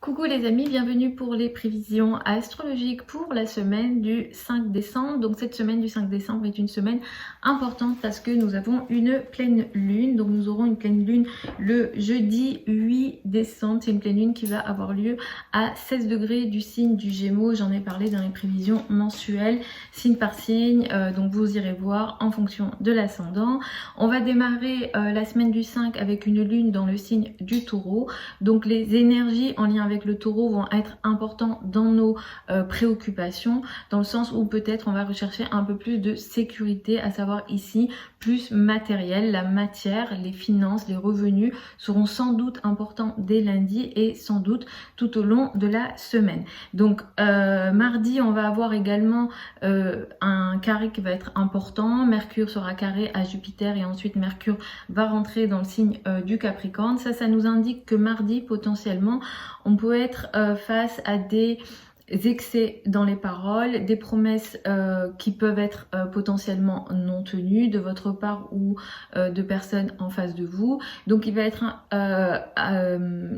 Coucou les amis, bienvenue pour les prévisions astrologiques pour la semaine du 5 décembre. Donc cette semaine du 5 décembre est une semaine importante parce que nous avons une pleine lune. Donc nous aurons une pleine lune le jeudi 8 décembre. C'est une pleine lune qui va avoir lieu à 16 degrés du signe du Gémeaux. J'en ai parlé dans les prévisions mensuelles, signe par signe. Donc vous irez voir en fonction de l'ascendant. On va démarrer la semaine du 5 avec une lune dans le signe du Taureau. Donc les énergies en lien avec le Taureau vont être importants dans nos préoccupations, dans le sens où peut-être on va rechercher un peu plus de sécurité, à savoir ici plus matériel, la matière, les finances, les revenus seront sans doute importants dès lundi et sans doute tout au long de la semaine. Donc mardi on va avoir également un carré qui va être important, Mercure sera carré à Jupiter et ensuite Mercure va rentrer dans le signe du Capricorne. Ça nous indique que mardi potentiellement on peut être face à des excès dans les paroles, des promesses qui peuvent être potentiellement non tenues de votre part ou de personnes en face de vous. Donc il va être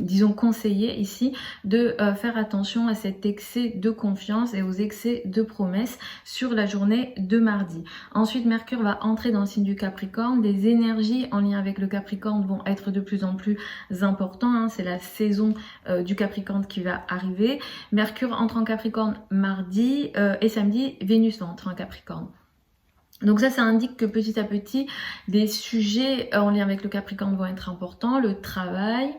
disons conseillé ici de faire attention à cet excès de confiance et aux excès de promesses sur la journée de mardi. Ensuite Mercure va entrer dans le signe du Capricorne. Les énergies en lien avec le Capricorne vont être de plus en plus importantes, c'est la saison du Capricorne qui va arriver. Mercure entre en Capricorne mardi et samedi, Vénus va entrer en Capricorne. Donc ça indique que petit à petit, des sujets en lien avec le Capricorne vont être importants, le travail,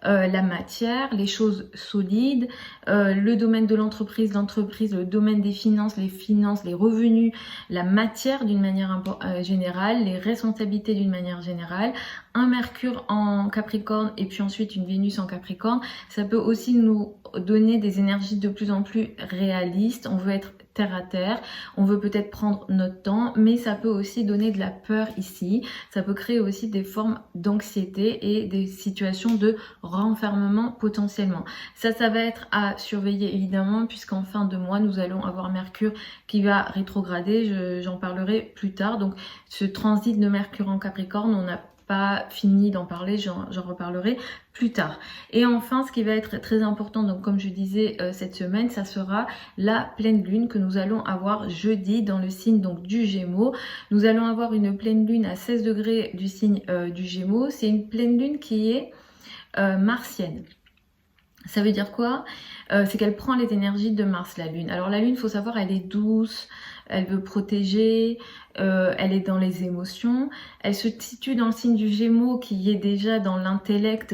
la matière, les choses solides, le domaine de l'entreprise, le domaine des finances, les revenus, la matière d'une manière générale, les responsabilités d'une manière générale, un Mercure en Capricorne et puis ensuite une Vénus en Capricorne, ça peut aussi nous donner des énergies de plus en plus réalistes. On veut être terre à terre, on veut peut-être prendre notre temps, mais ça peut aussi donner de la peur ici, ça peut créer aussi des formes d'anxiété et des situations de renfermement potentiellement. Ça va être à surveiller évidemment, puisqu'en fin de mois nous allons avoir Mercure qui va rétrograder, j'en parlerai plus tard. Donc ce transit de Mercure en Capricorne, on n'a pas fini d'en parler, j'en reparlerai plus tard. Et enfin, ce qui va être très important, donc comme je disais cette semaine, ça sera la pleine lune que nous allons avoir jeudi dans le signe donc du Gémeaux. Nous allons avoir une pleine lune à 16 degrés du signe du Gémeaux. C'est une pleine lune qui est martienne. Ça veut dire quoi? C'est qu'elle prend les énergies de Mars, la lune. Alors la lune, il faut savoir, elle est douce, elle veut protéger, elle est dans les émotions, elle se situe dans le signe du Gémeaux qui est déjà dans l'intellect.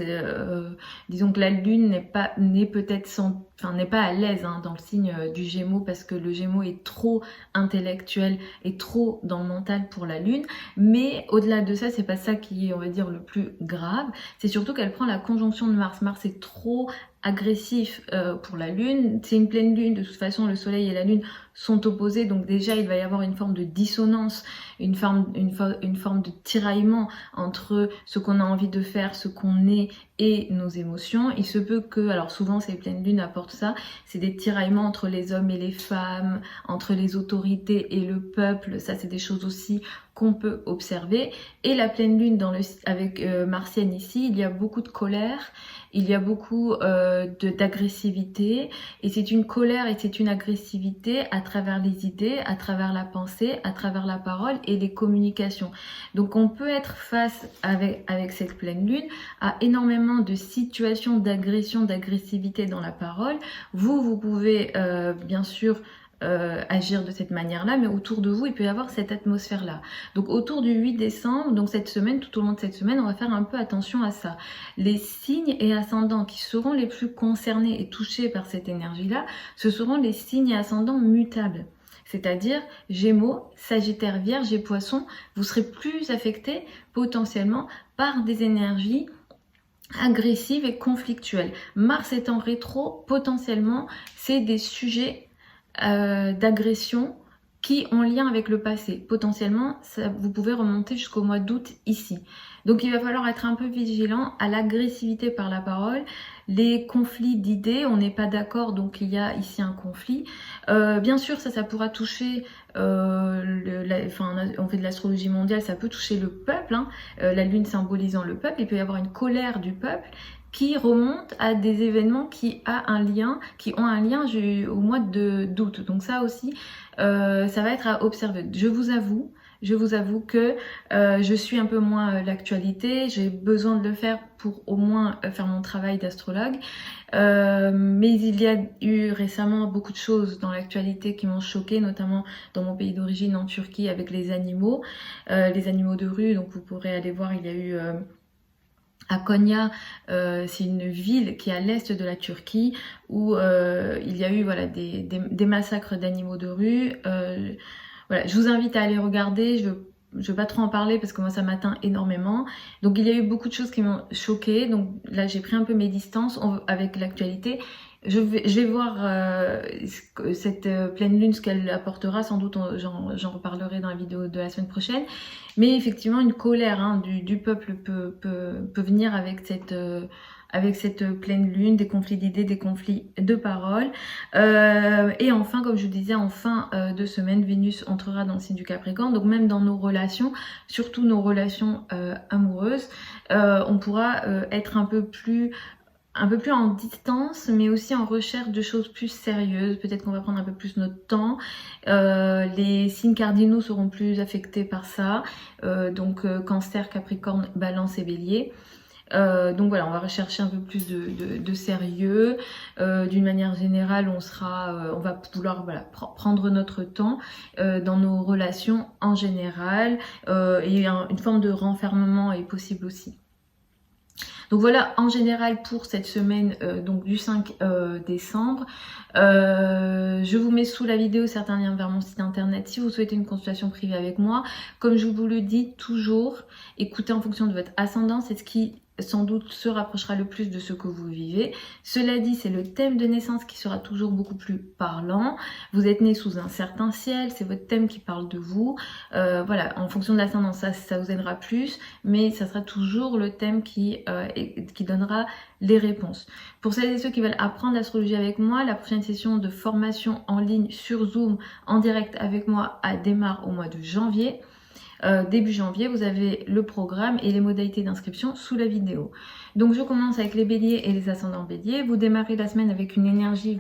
Disons que la lune n'est pas à l'aise dans le signe du Gémeaux, parce que le Gémeaux est trop intellectuel et trop dans le mental pour la lune. Mais au-delà de ça, c'est pas ça qui est, on va dire, le plus grave. C'est surtout qu'elle prend la conjonction de Mars. Mars est trop agressif pour la lune. C'est une pleine lune, de toute façon le soleil et la lune sont opposés, donc déjà il va y avoir une forme de dissonance, une forme de tiraillement entre ce qu'on a envie de faire, ce qu'on est et nos émotions. Il se peut que, alors souvent ces pleines lunes apportent ça, c'est des tiraillements entre les hommes et les femmes, entre les autorités et le peuple. Ça c'est des choses aussi qu'on peut observer. Et la pleine lune avec Martienne ici, il y a beaucoup de colère, il y a beaucoup d'agressivité, et c'est une colère et c'est une agressivité à travers les idées, à travers la pensée, à travers la parole et les communications. Donc on peut être face avec cette pleine lune à énormément de situations d'agression, d'agressivité dans la parole. Vous pouvez bien sûr agir de cette manière-là, mais autour de vous, il peut y avoir cette atmosphère-là. Donc autour du 8 décembre, donc cette semaine, tout au long de cette semaine, on va faire un peu attention à ça. Les signes et ascendants qui seront les plus concernés et touchés par cette énergie-là, ce seront les signes et ascendants mutables. C'est-à-dire Gémeaux, Sagittaire, Vierge et Poissons, vous serez plus affectés potentiellement par des énergies agressives et conflictuelles. Mars étant rétro, potentiellement, c'est des sujets d'agression qui ont lien avec le passé. Potentiellement, vous pouvez remonter jusqu'au mois d'août ici. Donc il va falloir être un peu vigilant à l'agressivité par la parole, les conflits d'idées, on n'est pas d'accord, donc il y a ici un conflit. Bien sûr, ça pourra toucher, on fait de l'astrologie mondiale, ça peut toucher le peuple, la lune symbolisant le peuple, il peut y avoir une colère du peuple qui remontent à des événements qui ont un lien au mois d'août. Donc ça aussi, ça va être à observer. Je vous avoue que je suis un peu moins l'actualité, j'ai besoin de le faire pour au moins faire mon travail d'astrologue. Mais il y a eu récemment beaucoup de choses dans l'actualité qui m'ont choquée, notamment dans mon pays d'origine en Turquie avec les animaux de rue. Donc vous pourrez aller voir, il y a eu à Konya, c'est une ville qui est à l'est de la Turquie où il y a eu voilà, des massacres d'animaux de rue. Voilà, je vous invite à aller regarder, je vais pas trop en parler parce que moi ça m'atteint énormément. Donc il y a eu beaucoup de choses qui m'ont choquée, donc là j'ai pris un peu mes distances avec l'actualité. Je vais voir cette pleine lune, ce qu'elle apportera, sans doute j'en reparlerai dans la vidéo de la semaine prochaine. Mais effectivement une colère du peuple peut venir avec cette pleine lune, des conflits d'idées, des conflits de paroles. Et enfin, comme je vous disais, en fin de semaine, Vénus entrera dans le signe du Capricorne. Donc même dans nos relations, surtout nos relations amoureuses, on pourra être un peu plus en distance, mais aussi en recherche de choses plus sérieuses. Peut-être qu'on va prendre un peu plus notre temps. Les signes cardinaux seront plus affectés par ça. Donc Cancer, Capricorne, Balance et Bélier. Donc voilà, on va rechercher un peu plus de sérieux. D'une manière générale, on va vouloir prendre notre temps dans nos relations en général. Et une forme de renfermement est possible aussi. Donc voilà en général pour cette semaine donc du 5 décembre. Je vous mets sous la vidéo certains liens vers mon site internet si vous souhaitez une consultation privée avec moi. Comme je vous le dis toujours, écoutez en fonction de votre ascendant, c'est ce qui sans doute se rapprochera le plus de ce que vous vivez. Cela dit, c'est le thème de naissance qui sera toujours beaucoup plus parlant. Vous êtes né sous un certain ciel, c'est votre thème qui parle de vous. Voilà, en fonction de l'ascendant, ça vous aidera plus, mais ça sera toujours le thème qui donnera les réponses. Pour celles et ceux qui veulent apprendre l'astrologie avec moi, la prochaine session de formation en ligne sur Zoom en direct avec moi démarre au mois de janvier. Début janvier, vous avez le programme et les modalités d'inscription sous la vidéo. Donc je commence avec les béliers et les ascendants béliers. Vous démarrez la semaine avec une énergie,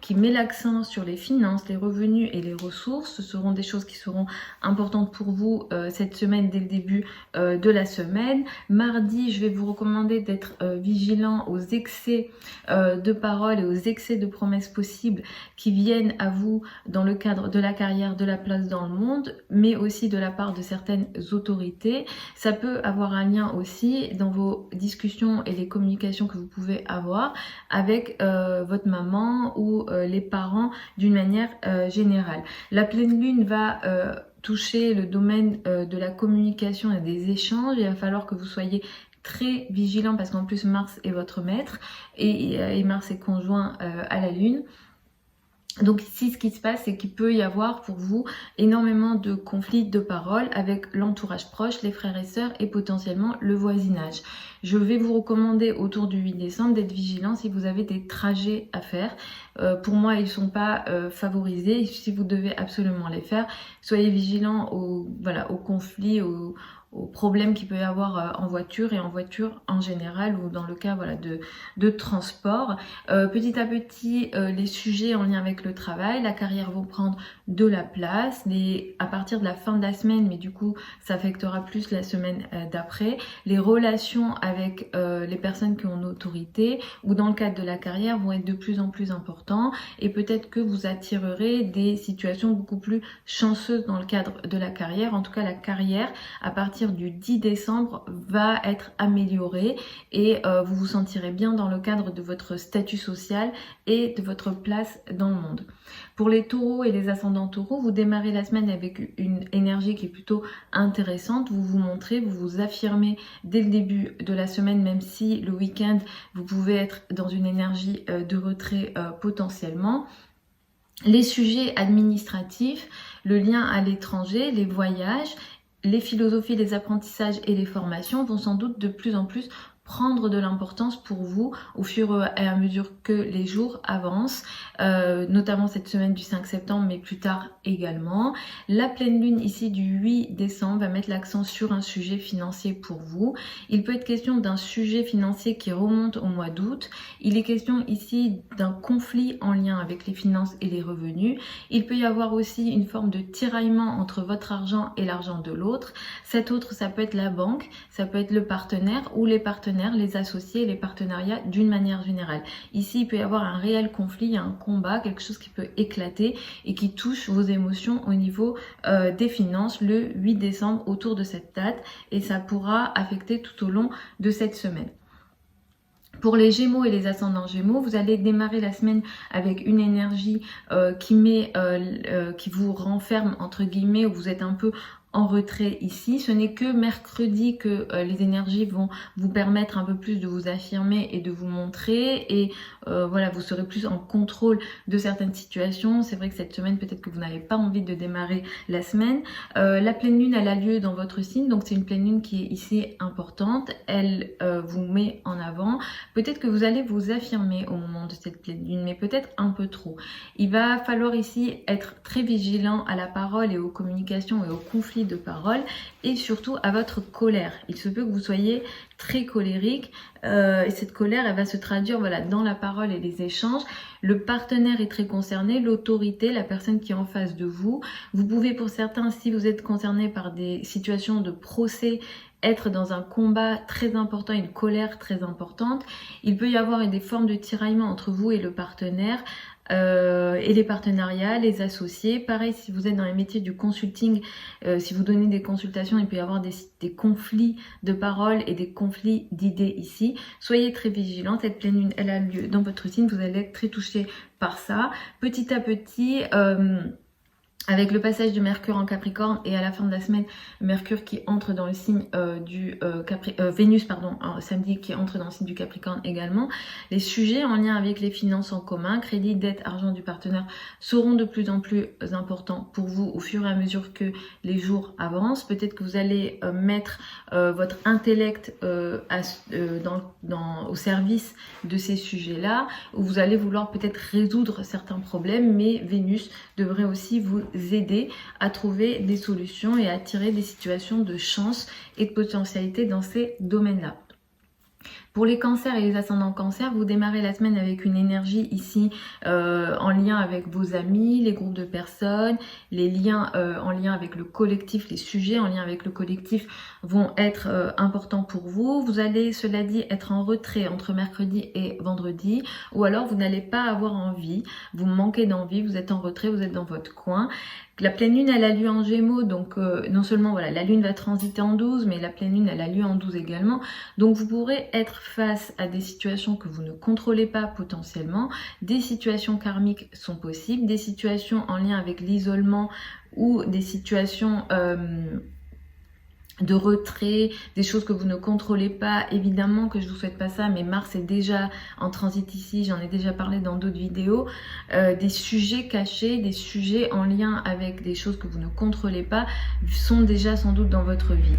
qui met l'accent sur les finances, les revenus et les ressources. Ce seront des choses qui seront importantes pour vous cette semaine dès le début de la semaine. Mardi, je vais vous recommander d'être vigilant aux excès de paroles et aux excès de promesses possibles qui viennent à vous dans le cadre de la carrière, de la place dans le monde, mais aussi de la part de certaines autorités. Ça peut avoir un lien aussi dans vos discussions et les communications que vous pouvez avoir avec votre maman ou les parents d'une manière générale. La pleine lune va toucher le domaine de la communication et des échanges. Il va falloir que vous soyez très vigilant parce qu'en plus Mars est votre maître et Mars est conjoint à la lune. Donc ici, ce qui se passe, c'est qu'il peut y avoir pour vous énormément de conflits de paroles avec l'entourage proche, les frères et sœurs et potentiellement le voisinage. Je vais vous recommander autour du 8 décembre d'être vigilant si vous avez des trajets à faire. Pour moi, ils ne sont pas favorisés. Si vous devez absolument les faire, soyez vigilant aux conflits, aux problèmes qu'il peut y avoir en voiture et en voiture en général ou dans le cas de transport. Petit à petit, les sujets en lien avec le travail, la carrière vont prendre de la place à partir de la fin de la semaine, mais du coup ça affectera plus la semaine d'après. Les relations avec les personnes qui ont une autorité ou dans le cadre de la carrière vont être de plus en plus importants et peut-être que vous attirerez des situations beaucoup plus chanceuses dans le cadre de la carrière. En tout cas, la carrière à partir du 10 décembre va être améliorée et vous vous sentirez bien dans le cadre de votre statut social et de votre place dans le monde. Pour les taureaux et les ascendants taureaux, vous démarrez la semaine avec une énergie qui est plutôt intéressante. Vous vous montrez, vous vous affirmez dès le début de la semaine, même si le week-end, vous pouvez être dans une énergie de retrait potentiellement. Les sujets administratifs, le lien à l'étranger, les voyages, les philosophies, les apprentissages et les formations vont sans doute de plus en plus prendre de l'importance pour vous au fur et à mesure que les jours avancent, notamment cette semaine du 5 septembre, mais plus tard également. La pleine lune ici du 8 décembre va mettre l'accent sur un sujet financier pour vous. Il peut être question d'un sujet financier qui remonte au mois d'août. Il est question ici d'un conflit en lien avec les finances et les revenus. Il peut y avoir aussi une forme de tiraillement entre votre argent et l'argent de l'autre. Cet autre, ça peut être la banque, ça peut être le partenaire ou les partenaires, les associés, les partenariats d'une manière générale. Ici, il peut y avoir un réel conflit, un combat, quelque chose qui peut éclater et qui touche vos émotions au niveau des finances le 8 décembre autour de cette date, et ça pourra affecter tout au long de cette semaine. Pour les Gémeaux et les ascendants Gémeaux, vous allez démarrer la semaine avec une énergie qui vous renferme entre guillemets, où vous êtes un peu en retrait ici. Ce n'est que mercredi que les énergies vont vous permettre un peu plus de vous affirmer et de vous montrer, et voilà, vous serez plus en contrôle de certaines situations. C'est vrai que cette semaine, peut-être que vous n'avez pas envie de démarrer la semaine. La pleine lune, elle a lieu dans votre signe, donc c'est une pleine lune qui est ici importante. Elle vous met en avant. Peut-être que vous allez vous affirmer au moment de cette pleine lune, mais peut-être un peu trop. Il va falloir ici être très vigilant à la parole et aux communications et aux conflits de parole, et surtout à votre colère. Il se peut que vous soyez très colérique, et cette colère, elle va se traduire voilà, dans la parole et les échanges. Le partenaire est très concerné, l'autorité, la personne qui est en face de vous. Vous pouvez, pour certains, si vous êtes concerné par des situations de procès, être dans un combat très important, une colère très importante. Il peut y avoir des formes de tiraillement entre vous et le partenaire, et les partenariats, les associés. Pareil, si vous êtes dans les métiers du consulting, si vous donnez des consultations, il peut y avoir des conflits de paroles et des conflits d'idées ici. Soyez très vigilants, cette pleine lune, elle a lieu dans votre signe, vous allez être très touché par ça. Petit à petit, avec le passage de Mercure en Capricorne, et à la fin de la semaine, Mercure qui entre dans le signe Vénus, samedi, qui entre dans le signe du Capricorne également, les sujets en lien avec les finances en commun, crédit, dette, argent du partenaire, seront de plus en plus importants pour vous au fur et à mesure que les jours avancent. Peut-être que vous allez mettre votre intellect au service de ces sujets-là, où vous allez vouloir peut-être résoudre certains problèmes, mais Vénus devrait aussi vous aider à trouver des solutions et à tirer des situations de chance et de potentialité dans ces domaines-là. Pour les cancers et les ascendants cancers, vous démarrez la semaine avec une énergie ici en lien avec vos amis, les groupes de personnes, les liens en lien avec le collectif, les sujets en lien avec le collectif vont être importants pour vous. Vous allez, cela dit, être en retrait entre mercredi et vendredi, ou alors vous n'allez pas avoir envie, vous manquez d'envie, vous êtes en retrait, vous êtes dans votre coin. La pleine lune, elle a lieu en Gémeaux, donc non seulement voilà, la lune va transiter en 12, mais la pleine lune, elle a lieu en 12 également. Donc vous pourrez être face à des situations que vous ne contrôlez pas potentiellement. Des situations karmiques sont possibles, des situations en lien avec l'isolement ou des situations de retrait, des choses que vous ne contrôlez pas. Évidemment que je vous souhaite pas ça, mais Mars est déjà en transit ici, j'en ai déjà parlé dans d'autres vidéos. Des sujets cachés, des sujets en lien avec des choses que vous ne contrôlez pas sont déjà sans doute dans votre vie.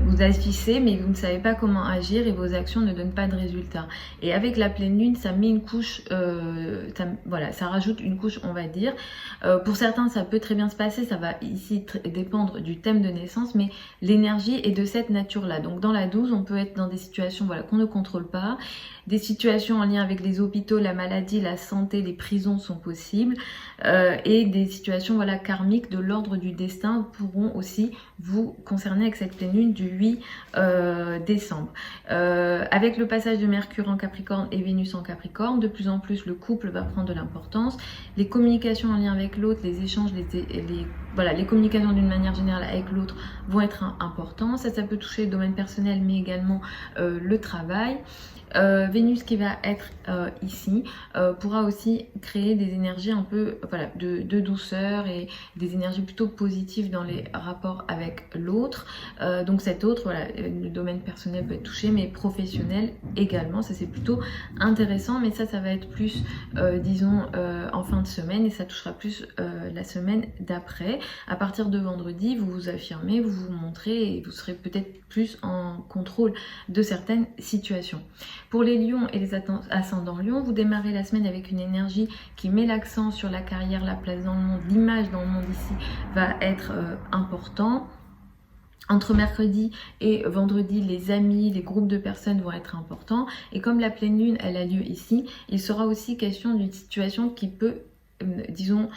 Vous agissez, mais vous ne savez pas comment agir et vos actions ne donnent pas de résultats. Et avec la pleine lune, ça met une couche, ça rajoute une couche, on va dire. Pour certains, ça peut très bien se passer, ça va ici dépendre du thème de naissance, mais l'énergie est de cette nature-là. Donc dans la 12, on peut être dans des situations qu'on ne contrôle pas. Des situations en lien avec les hôpitaux, la maladie, la santé, les prisons sont possibles. Et des situations karmiques de l'ordre du destin pourront aussi vous concerner avec cette pleine lune du 8 décembre. Avec le passage de Mercure en Capricorne et Vénus en Capricorne, de plus en plus le couple va prendre de l'importance. Les communications en lien avec l'autre, les échanges, les communications d'une manière générale avec l'autre vont être importants. Ça peut toucher le domaine personnel, mais également le travail. Vénus qui va être ici pourra aussi créer des énergies un peu voilà, de douceur et des énergies plutôt positives dans les rapports avec l'autre. Donc cet autre, voilà, le domaine personnel peut être touché, mais professionnel également. Ça c'est plutôt intéressant, mais ça va être plus, disons, en fin de semaine, et ça touchera plus la semaine d'après. À partir de vendredi, vous vous affirmez, vous vous montrez et vous serez peut-être plus en contrôle de certaines situations. Pour les lions et les ascendants lions, vous démarrez la semaine avec une énergie qui met l'accent sur la carrière, la place dans le monde, l'image dans le monde ici va être important. Entre mercredi et vendredi, les amis, les groupes de personnes vont être importants. Et comme la pleine lune, elle a lieu ici, il sera aussi question d'une situation qui peut, disons,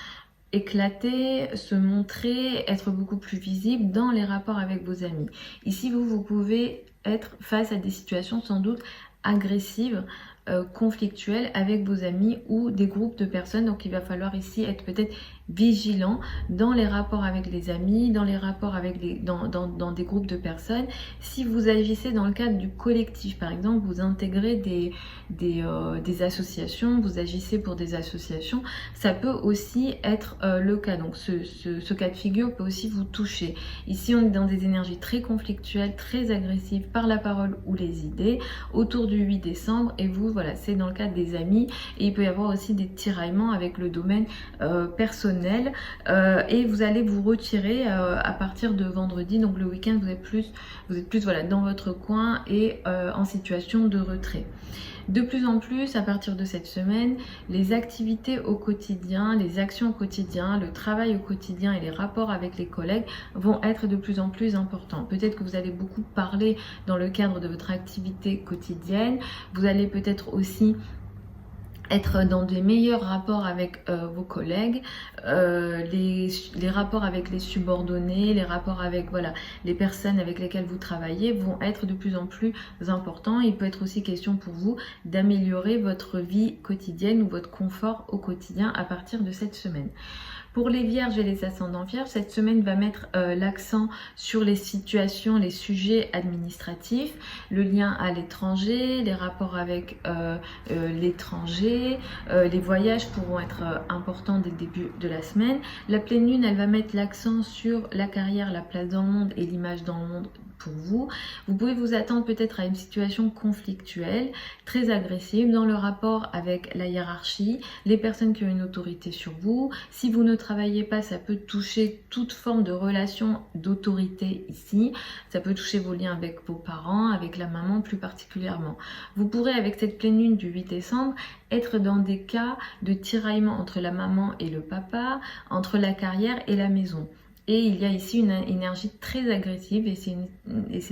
éclater, se montrer, être beaucoup plus visible dans les rapports avec vos amis. Ici, vous pouvez être face à des situations sans doute agressives, conflictuelles avec vos amis ou des groupes de personnes. Donc il va falloir ici être peut-être vigilant dans les rapports avec les amis, dans les rapports avec dans des groupes de personnes. Si vous agissez dans le cadre du collectif, par exemple, vous intégrez des associations, vous agissez pour des associations, ça peut aussi être le cas. Donc ce cas de figure peut aussi vous toucher. Ici, on est dans des énergies très conflictuelles, très agressives par la parole ou les idées, autour du 8 décembre. Et vous, voilà, c'est dans le cadre des amis. Et il peut y avoir aussi des tiraillements avec le domaine personnel. Et vous allez vous retirer à partir de vendredi. Donc le week-end, vous êtes plus voilà, dans votre coin et en situation de retrait. De plus en plus, à partir de cette semaine, les activités au quotidien, les actions au quotidien, le travail au quotidien et les rapports avec les collègues vont être de plus en plus importants. Peut-être que vous allez beaucoup parler dans le cadre de votre activité quotidienne. Vous allez peut-être aussi être dans des meilleurs rapports avec vos collègues, les rapports avec les subordonnés, les rapports avec voilà, les personnes avec lesquelles vous travaillez vont être de plus en plus importants. Il peut être aussi question pour vous d'améliorer votre vie quotidienne ou votre confort au quotidien à partir de cette semaine. Pour les vierges et les ascendants vierges, cette semaine va mettre l'accent sur les situations, les sujets administratifs, le lien à l'étranger, les rapports avec l'étranger, les voyages pourront être importants dès le début de la semaine. La pleine lune, elle va mettre l'accent sur la carrière, la place dans le monde et l'image dans le monde pour vous. Vous pouvez vous attendre peut-être à une situation conflictuelle, très agressive dans le rapport avec la hiérarchie, les personnes qui ont une autorité sur vous. Si vous ne travaillez pas, ça peut toucher toute forme de relation d'autorité ici. Ça peut toucher vos liens avec vos parents, avec la maman plus particulièrement. Vous pourrez, avec cette pleine lune du 8 décembre, être dans des cas de tiraillement entre la maman et le papa, entre la carrière et la maison. Et il y a ici une énergie très agressive et c'est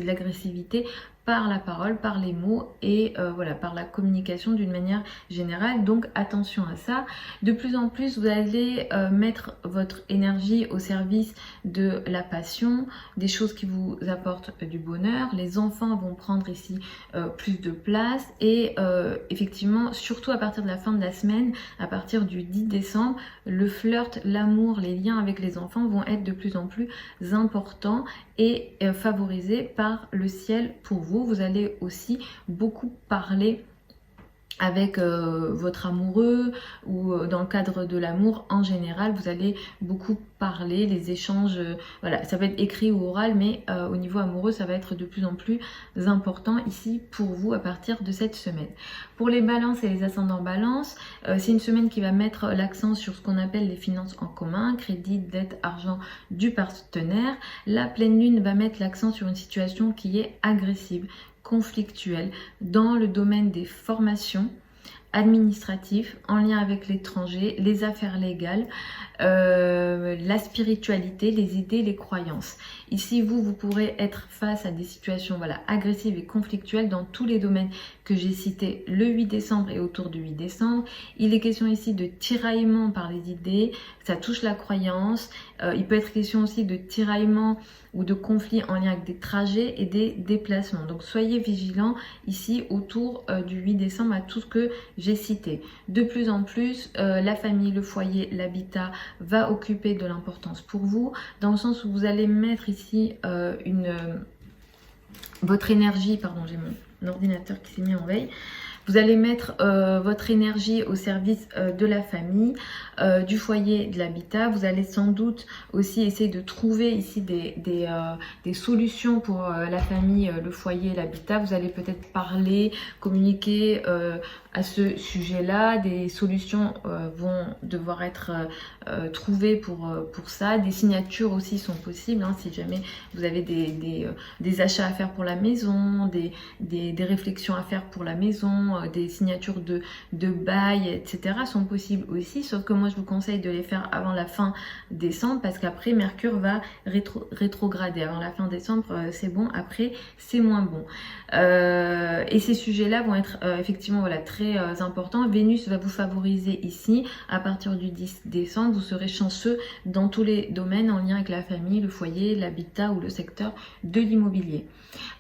de l'agressivité par la parole, par les mots et voilà, par la communication d'une manière générale. Donc attention à ça. De plus en plus, vous allez mettre votre énergie au service de la passion, des choses qui vous apportent du bonheur. Les enfants vont prendre ici plus de place et effectivement, surtout à partir de la fin de la semaine, à partir du 10 décembre, le flirt, l'amour, les liens avec les enfants vont être de plus en plus importants et favorisés par le ciel pour vous. Vous allez aussi beaucoup parler avec votre amoureux ou dans le cadre de l'amour en général, vous allez beaucoup parler, les échanges, voilà, ça peut être écrit ou oral, mais au niveau amoureux, ça va être de plus en plus important ici pour vous à partir de cette semaine. Pour les balances et les ascendants balance, c'est une semaine qui va mettre l'accent sur ce qu'on appelle les finances en commun, crédit, dette, argent du partenaire. La pleine lune va mettre l'accent sur une situation qui est agressive, conflictuelle dans le domaine des formations administratives en lien avec l'étranger, les affaires légales, la spiritualité, les idées, les croyances. Ici, vous pourrez être face à des situations voilà, agressives et conflictuelles dans tous les domaines que j'ai cités le 8 décembre et autour du 8 décembre. Il est question ici de tiraillement par les idées, ça touche la croyance. Il peut être question aussi de tiraillement ou de conflits en lien avec des trajets et des déplacements. Donc soyez vigilants ici autour du 8 décembre à tout ce que j'ai cité. De plus en plus, la famille, le foyer, l'habitat va occuper de l'importance pour vous, dans le sens où vous allez mettre ici votre énergie, pardon, j'ai ordinateur qui s'est mis en veille. Vous allez mettre votre énergie au service de la famille, du foyer, de l'habitat. Vous allez sans doute aussi essayer de trouver ici des solutions pour la famille, le foyer, l'habitat. Vous allez peut-être parler, communiquer à ce sujet-là. Des solutions vont devoir être trouvées pour ça. Des signatures aussi sont possibles, hein, si jamais vous avez des achats à faire pour la maison, des réflexions à faire pour la maison, des signatures de bail, etc. sont possibles aussi, sauf que moi je vous conseille de les faire avant la fin décembre parce qu'après Mercure va rétrograder. Avant la fin décembre c'est bon, après c'est moins bon. Et ces sujets-là vont être effectivement voilà, très importants. Vénus va vous favoriser ici. À partir du 10 décembre, vous serez chanceux dans tous les domaines en lien avec la famille, le foyer, l'habitat ou le secteur de l'immobilier.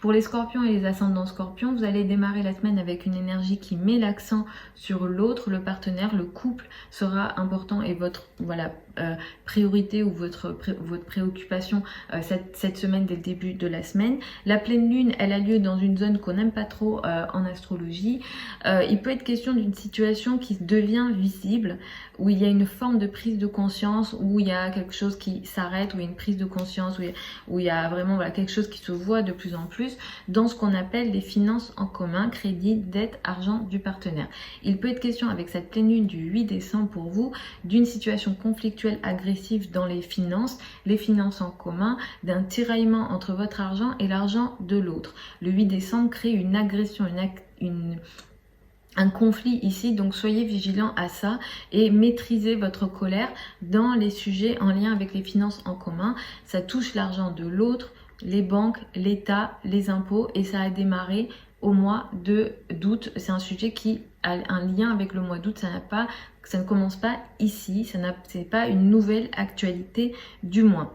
Pour les scorpions et les ascendants scorpions, vous allez démarrer la semaine avec une énergie qui met l'accent sur l'autre, le partenaire, le couple sera important et votre priorité ou votre préoccupation cette semaine dès le début de la semaine. La pleine lune, elle a lieu dans une zone qu'on n'aime pas trop en astrologie. Il peut être question d'une situation qui devient visible, où il y a une forme de prise de conscience, où il y a quelque chose qui s'arrête, où il y a une prise de conscience, où il y a vraiment quelque chose qui se voit de plus en plus dans ce qu'on appelle les finances en commun, crédit, dette, argent du partenaire. Il peut être question avec cette pleine lune du 8 décembre pour vous d'une situation conflictuelle agressive dans les finances en commun, d'un tiraillement entre votre argent et l'argent de l'autre. Le 8 décembre crée une agression, un conflit ici, donc soyez vigilants à ça et maîtrisez votre colère dans les sujets en lien avec les finances en commun. Ça touche l'argent de l'autre, les banques, l'État, les impôts et ça a démarré au mois d'août. C'est un sujet qui a un lien avec le mois d'août, ça ne commence pas ici, c'est pas une nouvelle actualité du mois.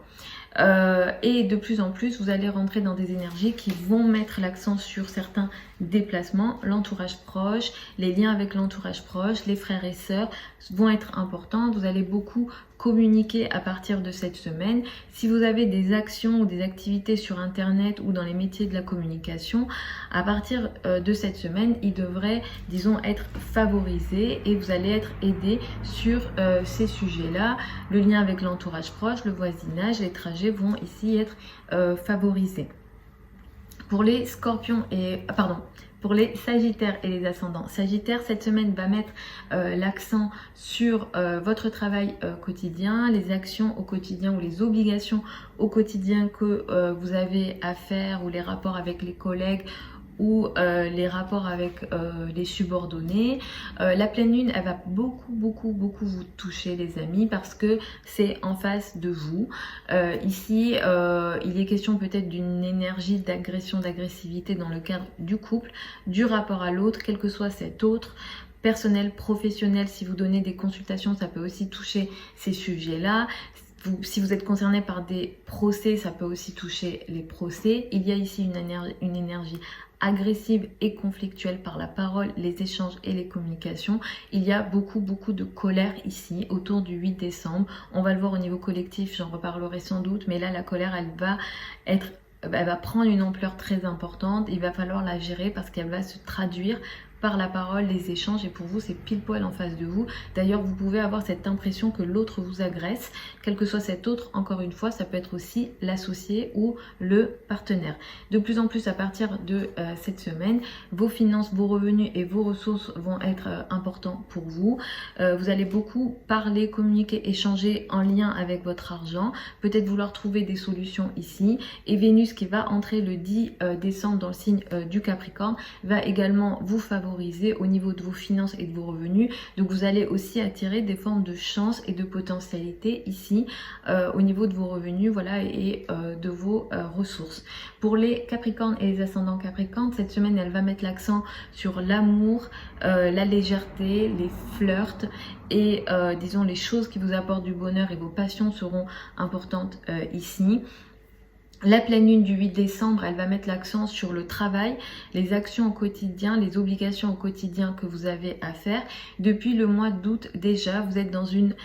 Et de plus en plus, vous allez rentrer dans des énergies qui vont mettre l'accent sur certains déplacements, l'entourage proche, les liens avec l'entourage proche, les frères et sœurs vont être importants. Vous allez beaucoup communiquer à partir de cette semaine. Si vous avez des actions ou des activités sur internet ou dans les métiers de la communication, à partir de cette semaine, ils devraient, disons, être favorisés et vous allez être aidés sur ces sujets-là. Le lien avec l'entourage proche, le voisinage, les trajets vont ici être favorisés. Pour les scorpions pour les sagittaires et les ascendants sagittaires, cette semaine va mettre l'accent sur votre travail quotidien, les actions au quotidien ou les obligations au quotidien que vous avez à faire ou les rapports avec les collègues ou les rapports avec les subordonnés. La pleine lune, elle va beaucoup vous toucher les amis parce que c'est en face de vous. Ici, il est question peut-être d'une énergie d'agression, d'agressivité dans le cadre du couple, du rapport à l'autre, quel que soit cet autre. Personnel, professionnel, si vous donnez des consultations, ça peut aussi toucher ces sujets-là. Si vous êtes concerné par des procès, ça peut aussi toucher les procès. Il y a ici une énergie agressive et conflictuelle par la parole, les échanges et les communications. Il y a beaucoup de colère ici autour du 8 décembre. On va le voir au niveau collectif, j'en reparlerai sans doute, mais là la colère elle va prendre une ampleur très importante. Il va falloir la gérer parce qu'elle va se traduire par la parole, les échanges, et pour vous c'est pile poil en face de vous. D'ailleurs vous pouvez avoir cette impression que l'autre vous agresse, quel que soit cet autre, encore une fois ça peut être aussi l'associé ou le partenaire. De plus en plus à partir de cette semaine, vos finances, vos revenus et vos ressources vont être importants pour vous. Vous allez beaucoup parler, communiquer, échanger en lien avec votre argent, peut-être vouloir trouver des solutions ici. Et Vénus qui va entrer le 10 décembre dans le signe du Capricorne va également vous favoriser au niveau de vos finances et de vos revenus. Donc vous allez aussi attirer des formes de chance et de potentialité ici au niveau de vos revenus, voilà, et de vos ressources. Pour les Capricornes et les ascendants Capricornes, cette semaine elle va mettre l'accent sur l'amour, la légèreté, les flirts et disons les choses qui vous apportent du bonheur, et vos passions seront importantes ici. La pleine lune du 8 décembre, elle va mettre l'accent sur le travail, les actions au quotidien, les obligations au quotidien que vous avez à faire. Depuis le mois d'août déjà, vous êtes dans une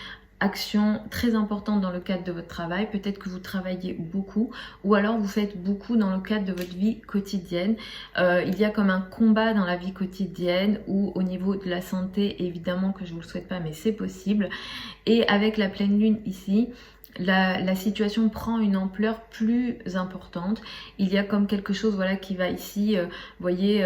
action très importante dans le cadre de votre travail, peut-être que vous travaillez beaucoup ou alors vous faites beaucoup dans le cadre de votre vie quotidienne. Il y a comme un combat dans la vie quotidienne ou au niveau de la santé, évidemment que je ne vous le souhaite pas mais c'est possible. Et avec la pleine lune ici, la situation prend une ampleur plus importante. Il y a comme quelque chose voilà, qui va ici, voyez,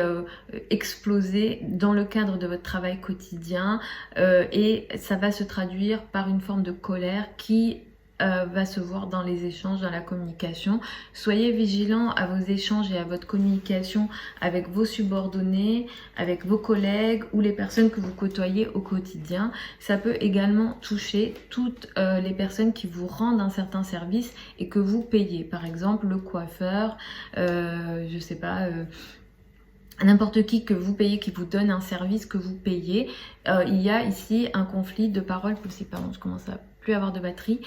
exploser dans le cadre de votre travail quotidien et ça va se traduire par une forme de colère qui va se voir dans les échanges, dans la communication. Soyez vigilants à vos échanges et à votre communication avec vos subordonnés, avec vos collègues ou les personnes que vous côtoyez au quotidien. Ça peut également toucher toutes les personnes qui vous rendent un certain service et que vous payez. Par exemple, le coiffeur, je sais pas... n'importe qui que vous payez, qui vous donne un service que vous payez. Il y a ici un conflit de paroles possible. Pardon, je commence à plus avoir de batterie.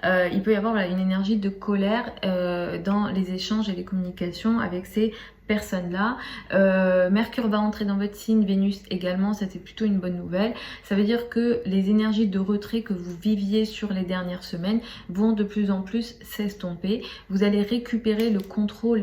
Il peut y avoir voilà, une énergie de colère dans les échanges et les communications avec ces personnes-là. Mercure va entrer dans votre signe, Vénus également, ça c'est plutôt une bonne nouvelle. Ça veut dire que les énergies de retrait que vous viviez sur les dernières semaines vont de plus en plus s'estomper. Vous allez récupérer le contrôle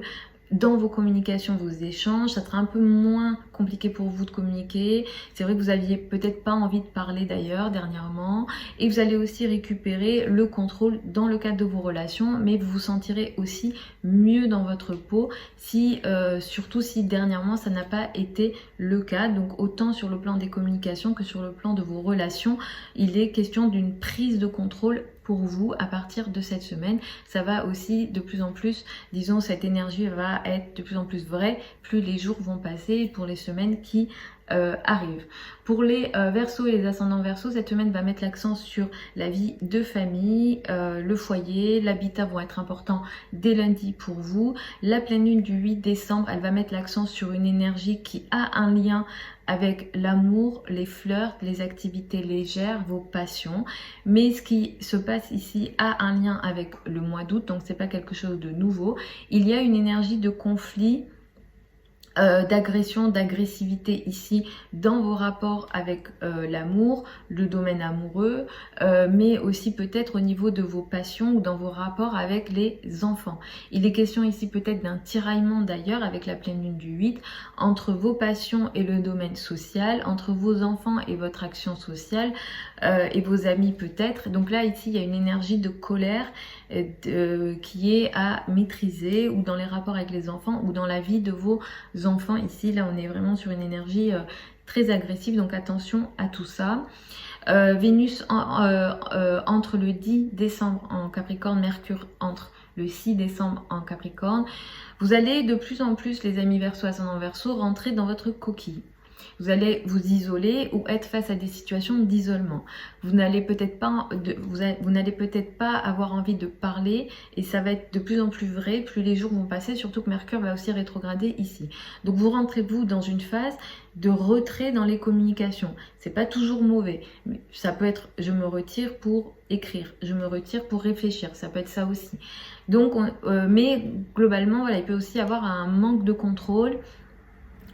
dans vos communications, vos échanges, ça sera un peu moins compliqué pour vous de communiquer. C'est vrai que vous aviez peut-être pas envie de parler d'ailleurs dernièrement et vous allez aussi récupérer le contrôle dans le cadre de vos relations, mais vous vous sentirez aussi mieux dans votre peau si, surtout si dernièrement ça n'a pas été le cas. Donc autant sur le plan des communications que sur le plan de vos relations, il est question d'une prise de contrôle pour vous à partir de cette semaine. Ça va aussi de plus en plus, disons, cette énergie va être de plus en plus vraie plus les jours vont passer pour les semaines qui arrivent. Pour les Verseaux et les ascendants Verseaux, cette semaine va mettre l'accent sur la vie de famille, le foyer, l'habitat vont être importants dès lundi pour vous. La pleine lune du 8 décembre, elle va mettre l'accent sur une énergie qui a un lien avec l'amour, les flirts, les activités légères, vos passions. Mais ce qui se passe ici a un lien avec le mois d'août, donc c'est pas quelque chose de nouveau. Il y a une énergie de conflit, d'agression, d'agressivité ici dans vos rapports avec l'amour, le domaine amoureux, mais aussi peut-être au niveau de vos passions ou dans vos rapports avec les enfants. Il est question ici peut-être d'un tiraillement d'ailleurs avec la pleine lune du 8 entre vos passions et le domaine social, entre vos enfants et votre action sociale et vos amis peut-être. Donc là ici il y a une énergie de colère qui est à maîtriser ou dans les rapports avec les enfants ou dans la vie de vos enfants. Ici là on est vraiment sur une énergie très agressive, donc attention à tout ça. Vénus entre le 10 décembre en Capricorne, Mercure entre le 6 décembre en Capricorne. Vous allez de plus en plus, les amis Verseaux, ascendant Verseau, rentrer dans votre coquille. Vous allez vous isoler ou être face à des situations d'isolement. Vous n'allez peut-être pas, vous n'allez peut-être pas avoir envie de parler et ça va être de plus en plus vrai plus les jours vont passer, surtout que Mercure va aussi rétrograder ici. Donc vous rentrez-vous dans une phase de retrait dans les communications. C'est pas toujours mauvais, mais ça peut être je me retire pour écrire, je me retire pour réfléchir, ça peut être ça aussi. Donc, mais globalement, voilà, il peut aussi avoir un manque de contrôle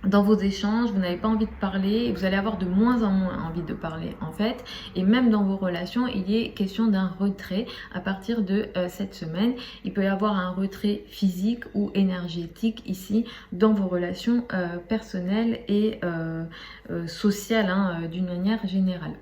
dans vos échanges, vous n'avez pas envie de parler et vous allez avoir de moins en moins envie de parler en fait. Et même dans vos relations, il est question d'un retrait à partir de cette semaine. Il peut y avoir un retrait physique ou énergétique ici dans vos relations personnelles et sociales d'une manière générale.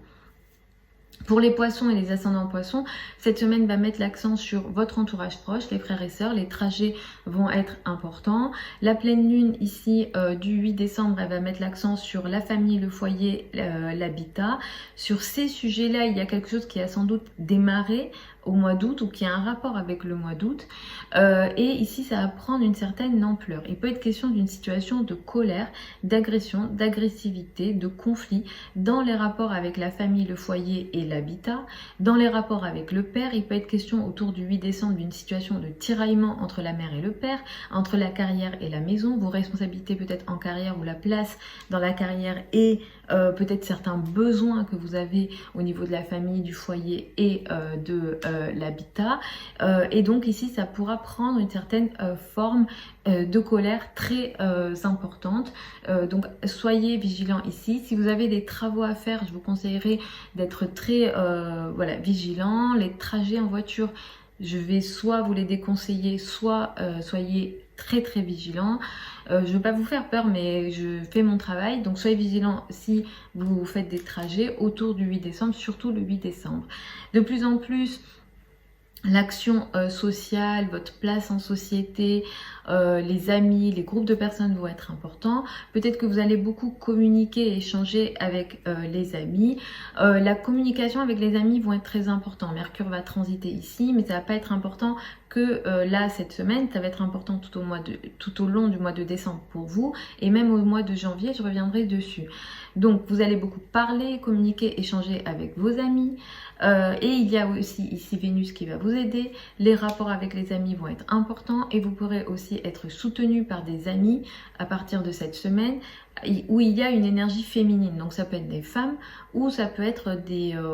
Pour les poissons et les ascendants poissons, cette semaine va mettre l'accent sur votre entourage proche, les frères et sœurs, les trajets vont être importants. La pleine lune ici du 8 décembre, elle va mettre l'accent sur la famille, le foyer, l'habitat. Sur ces sujets-là, il y a quelque chose qui a sans doute démarré au mois d'août ou qui a un rapport avec le mois d'août. Et ici, ça va prendre une certaine ampleur. Il peut être question d'une situation de colère, d'agression, d'agressivité, de conflit dans les rapports avec la famille, le foyer et l'habitat. Dans les rapports avec le père, il peut être question autour du 8 décembre d'une situation de tiraillement entre la mère et le père, entre la carrière et la maison, vos responsabilités peut-être en carrière ou la place dans la carrière et peut-être certains besoins que vous avez au niveau de la famille, du foyer et de l'habitat. Et donc ici, ça pourra prendre une certaine forme de colère très importante. Donc soyez vigilants ici. Si vous avez des travaux à faire, je vous conseillerais d'être très voilà, vigilant. Les trajets en voiture, je vais soit vous les déconseiller, soit soyez très vigilants. Je ne veux pas vous faire peur, mais je fais mon travail. Donc soyez vigilants si vous faites des trajets autour du 8 décembre, surtout le 8 décembre. De plus en plus, l'action sociale, votre place en société, les amis, les groupes de personnes vont être importants. Peut-être que vous allez beaucoup communiquer et échanger avec les amis. La communication avec les amis vont être très importants. Mercure va transiter ici, mais ça va pas être important que là cette semaine. Ça va être important tout au long du mois de décembre pour vous, et même au mois de janvier, je reviendrai dessus. Donc vous allez beaucoup parler, communiquer, échanger avec vos amis. Et il y a aussi ici Vénus qui va vous aider. Les rapports avec les amis vont être importants et vous pourrez aussi être soutenu par des amis à partir de cette semaine où il y a une énergie féminine. Donc ça peut être des femmes ou ça peut être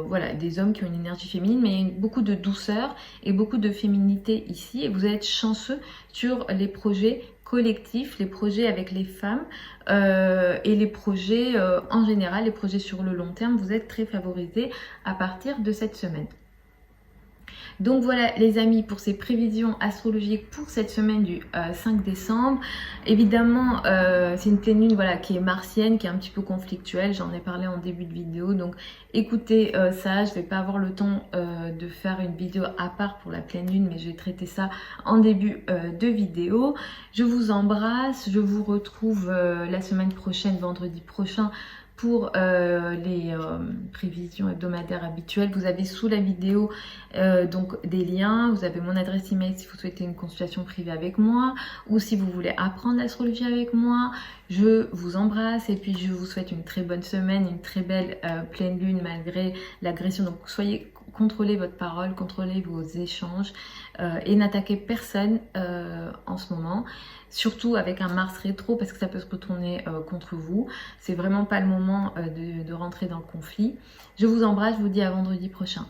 voilà, des hommes qui ont une énergie féminine, mais il y a beaucoup de douceur et beaucoup de féminité ici, et vous allez être chanceux sur les projets collectifs, les projets avec les femmes et les projets en général, les projets sur le long terme. Vous êtes très favorisés à partir de cette semaine. Donc voilà les amis pour ces prévisions astrologiques pour cette semaine du 5 décembre. Évidemment c'est une pleine lune voilà, qui est martienne, qui est un petit peu conflictuelle, j'en ai parlé en début de vidéo, donc écoutez ça, je ne vais pas avoir le temps de faire une vidéo à part pour la pleine lune, mais je vais traiter ça en début de vidéo. Je vous embrasse, je vous retrouve la semaine prochaine, vendredi prochain, pour les prévisions hebdomadaires habituelles. Vous avez sous la vidéo donc des liens, vous avez mon adresse email si vous souhaitez une consultation privée avec moi ou si vous voulez apprendre l'astrologie avec moi. Je vous embrasse et puis je vous souhaite une très bonne semaine, une très belle pleine lune malgré l'agression. Donc contrôlez votre parole, contrôlez vos échanges et n'attaquez personne en ce moment. Surtout avec un Mars rétro parce que ça peut se retourner contre vous. C'est vraiment pas le moment de rentrer dans le conflit. Je vous embrasse, je vous dis à vendredi prochain.